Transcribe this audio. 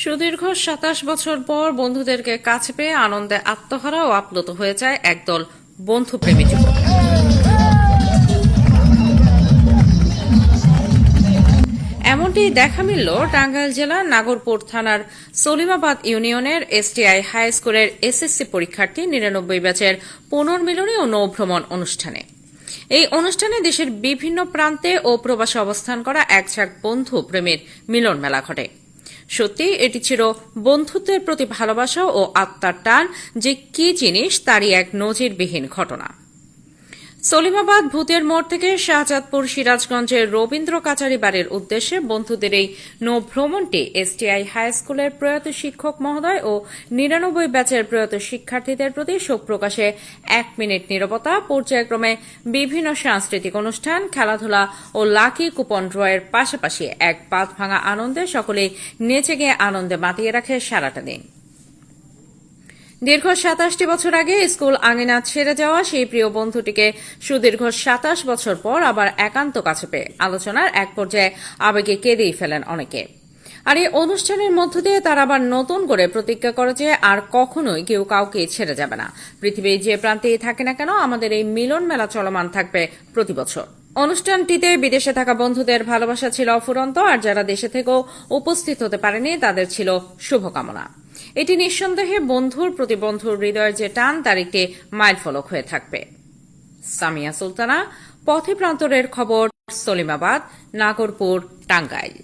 সুদীর্ঘ ২৭ বছর পর বন্ধুদেরকে কাছে পেয়ে আনন্দে আত্মহারা ও আপ্লুত হয়ে যায় একদল বন্ধুপ্রেমী যুবক। এমনটি দেখা মিলল টাঙ্গাইল জেলার নাগরপুর থানার সলিমাবাদ ইউনিয়নের এসটিআই হাই স্কুলের এসএসসি পরীক্ষার্থী ৯৯ ব্যাচের পুনর্মিলনী ও নৌভ্রমণ অনুষ্ঠানে। এই অনুষ্ঠানে দেশের বিভিন্ন প্রান্তে ও প্রবাসে অবস্থান করা এক ঝাঁক বন্ধু প্রেমের মিলন মেলা ঘটে। সত্যি এটি ছিল বন্ধুত্বের প্রতি ভালোবাসা ও আত্মার টান, যে কি জিনিস তারই এক নজিরবিহীন ঘটনা। সলিমাবাদ ভূতের মোড় থেকে শাহজাদপুর সিরাজগঞ্জের রবীন্দ্র কাচারি বাড়ির উদ্দেশ্যে বন্ধুদের এই নৌভ্রমণটি এসটিআই হাই স্কুলের প্রয়াত শিক্ষক মহোদয় ও ৯৯ ব্যাচের প্রয়াত শিক্ষার্থীদের প্রতি শোক প্রকাশে ১ মিনিট নীরবতা, পর্যায়ক্রমে বিভিন্ন সাংস্কৃতিক অনুষ্ঠান, খেলাধুলা ও লাকি কুপন ড্রয়ের পাশাপাশি এক বাঁধ ভাঙা আনন্দে সকলেই নেচে গিয়ে আনন্দে মাতিয়ে রাখে সারাটা দিন। দীর্ঘ ২৭টি বছর আগে স্কুল আঙিনা ছেড়ে যাওয়া সেই প্রিয় বন্ধুটিকে সুদীর্ঘ ২৭ বছর পর আবার একান্ত কাছে পেয়ে আলোচনার এক পর্যায়ে আবেগে কেঁদেই ফেলেন অনেকে। আর এই অনুষ্ঠানের মধ্য দিয়ে তারা আবার নতুন করে প্রতিজ্ঞা করে যে আর কখনোই কেউ কাউকে ছেড়ে যাবে না। পৃথিবীর যে প্রান্তেই থাকে না কেন, আমাদের এই মিলন মেলা চলমান থাকবে প্রতি বছর। অনুষ্ঠানটিতে বিদেশে থাকা বন্ধুদের ভালোবাসা ছিল অফুরন্ত, আর যারা দেশে থেকেও উপস্থিত হতে পারেনি তাদের ছিল শুভকামনা। এটি নিঃসন্দেহে বন্ধুর প্রতি বন্ধুর হৃদয়ের যে টান, তার একটি মাইলফলক হয়ে থাকবে। সামিয়া সুলতানা, পথে প্রান্তরের খবর, সলিমাবাদ, নাগরপুর, টাঙ্গাইল।